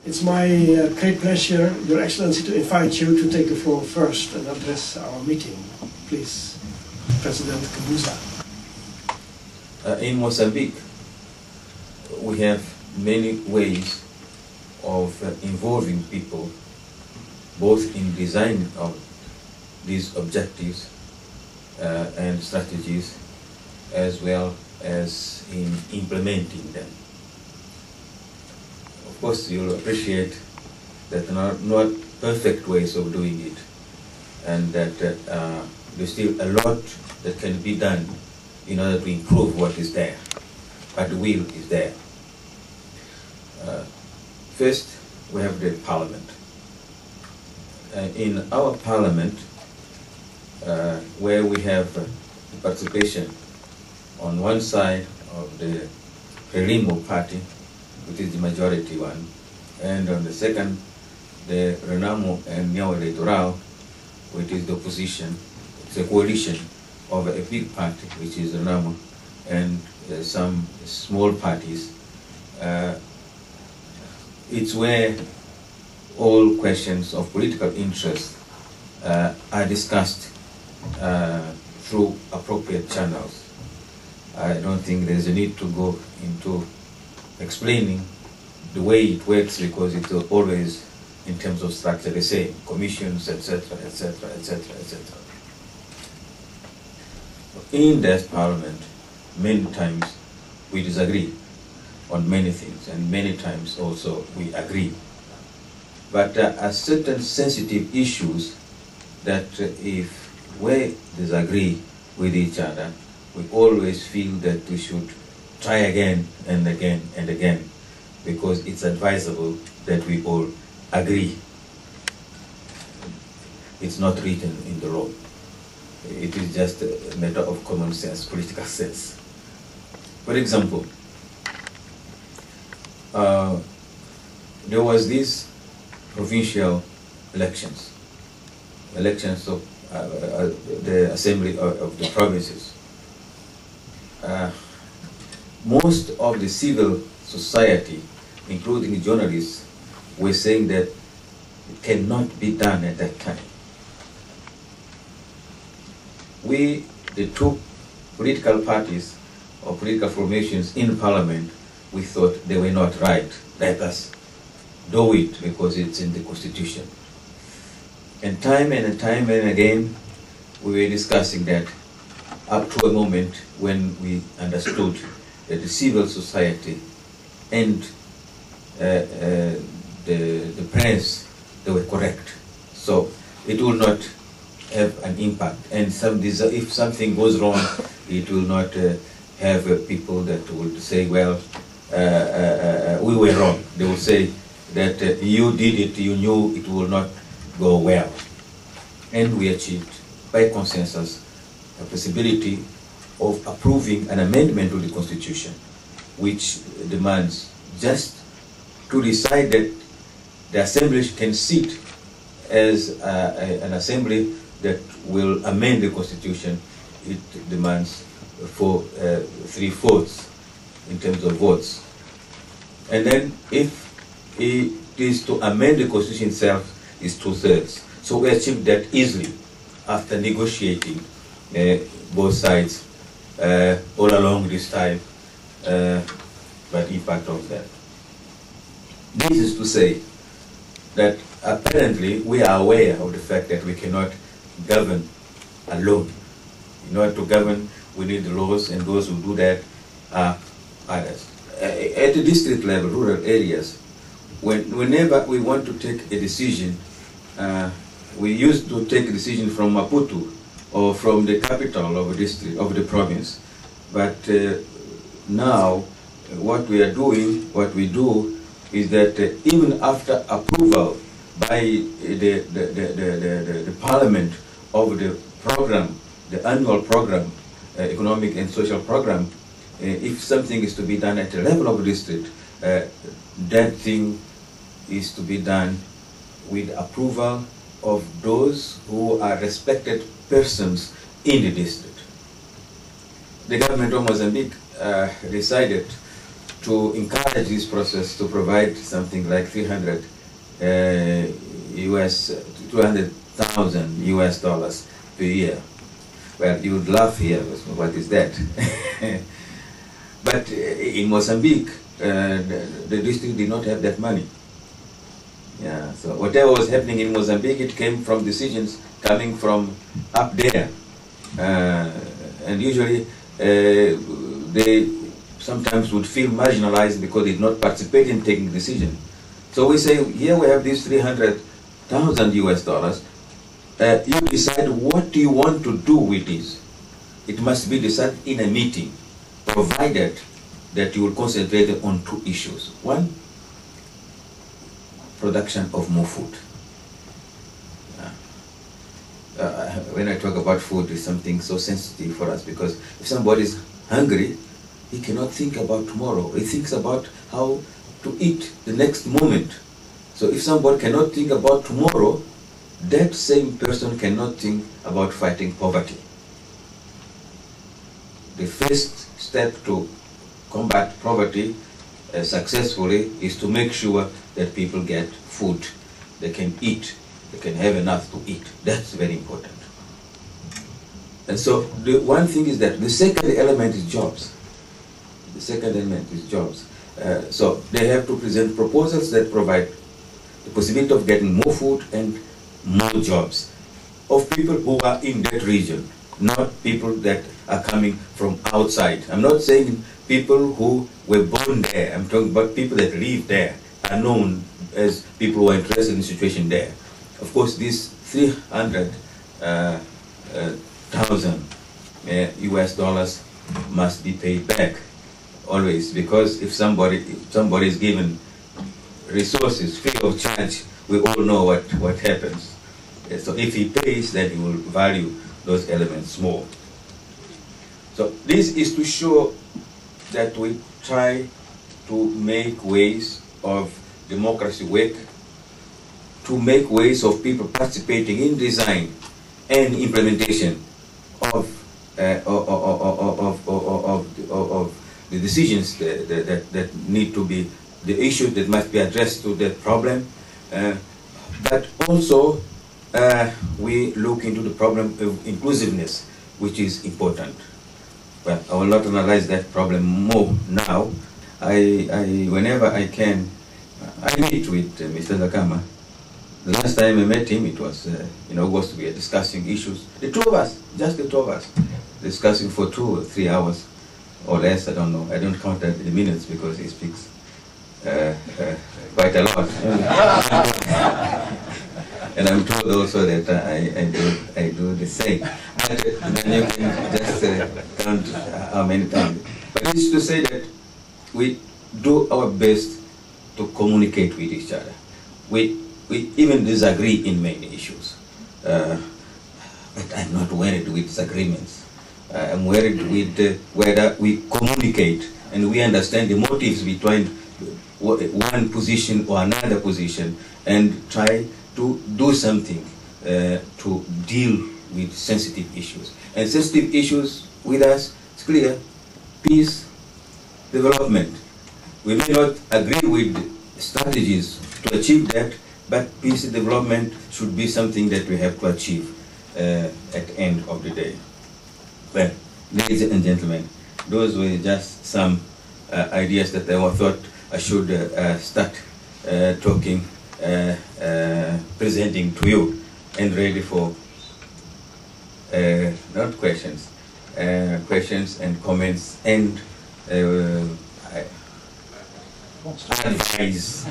It's my great pleasure, Your Excellency, to invite you to take the floor first and address our meeting. Please, President Guebuza. In Mozambique, we have many ways of involving people, both in design of these objectives and strategies, as well as in implementing them. Of course, you'll appreciate that there are not perfect ways of doing it, and that there's still a lot that can be done in order to improve what is there, but the will is there. First, we have the parliament. In our parliament, where we have the participation on one side of the Frelimo party, which is the majority one, and on the second, the Renamo and Neo Electoral, which is the opposition. It's a coalition of a big party, which is Renamo, and some small parties. It's where all questions of political interest are discussed through appropriate channels. I don't think there's a need to go into explaining the way it works, because it's always in terms of structure the same, commissions, etc., etc., etc., etc. In that parliament, many times we disagree on many things, and many times also we agree. But there are certain sensitive issues that if we disagree with each other, we always feel that we should try again and again and again, because it's advisable that we all agree. It's not written in the law. It is just a matter of common sense, political sense. For example, there was these provincial elections of the assembly of the provinces. Most of the civil society, including journalists, were saying that it cannot be done at that time. We, the two political parties or political formations in parliament, we thought they were not right. Let us do it because it's in the constitution. And time and again, we were discussing that, up to a moment when we understood that the civil society and the press, they were correct. So it will not have an impact. And if something goes wrong, it will not have people that would say, well, we were wrong. They will say that you did it, you knew it will not go well. And we achieved, by consensus, a possibility of approving an amendment to the Constitution, which demands just to decide that the Assembly can sit as an Assembly that will amend the Constitution. It demands for 3/4 in terms of votes. And then if it is to amend the Constitution itself, is 2/3. So we achieved that easily after negotiating both sides all along this time, but impact of that. This is to say that apparently we are aware of the fact that we cannot govern alone. In order to govern, we need the laws, and those who do that are others. At the district level, rural areas, whenever we want to take a decision, we used to take a decision from Maputo or from the capital of a district, of the province. But now, what we do is that even after approval by the parliament of the program, the annual program, economic and social program, if something is to be done at the level of the district, that thing is to be done with approval of those who are respected persons in the district. The government of Mozambique decided to encourage this process to provide something like 200,000 US dollars per year. Well, you would laugh here, what is that? But in Mozambique, the district did not have that money. Yeah, so whatever was happening in Mozambique, it came from decisions coming from up there. And usually they sometimes would feel marginalized because they did not participate in taking decision. So we say, here we have these 300,000 US dollars. You decide what do you want to do with this. It must be decided in a meeting, provided that you will concentrate on two issues. One, production of more food. When I talk about food, it's something so sensitive for us, because if somebody is hungry, he cannot think about tomorrow. He thinks about how to eat the next moment. So if somebody cannot think about tomorrow, that same person cannot think about fighting poverty. The first step to combat poverty successfully is to make sure that people get food, they can eat, they can have enough to eat. That's very important. And so the one thing is that the second element is jobs. The second element is jobs. So they have to present proposals that provide the possibility of getting more food and more jobs of people who are in that region, not people that are coming from outside. I'm not saying people who were born there. I'm talking about people that live there, are known as people who are interested in the situation there. Of course, these 300,000 US dollars must be paid back always, because if somebody is given resources free of charge, we all know what happens. So if he pays, then he will value those elements more. So this is to show that we try to make ways of democracy work, to make ways of people participating in design and implementation of the decisions that need to be, the issues that must be addressed to that problem. But also we look into the problem of inclusiveness, which is important. Well, I will not analyze that problem more now. Whenever I can, I meet with Mr. Zakama. The last time I met him, it was in August. We were discussing issues. The two of us, just the two of us, discussing for 2 or 3 hours or less. I don't know. I don't count the minutes because he speaks quite a lot. And I'm told also that I do the same. But then you can just count how many times. But it's to say that we do our best to communicate with each other. We even disagree in many issues. But I'm not worried with disagreements. I'm worried with whether we communicate and we understand the motives behind one position or another position, and try to do something to deal with sensitive issues. And sensitive issues with us, it's clear, peace, development. We may not agree with strategies to achieve that, but peace and development should be something that we have to achieve at the end of the day. Well, ladies and gentlemen, those were just some ideas that I thought I should start talking, presenting to you, and ready for not questions, questions and comments and advice.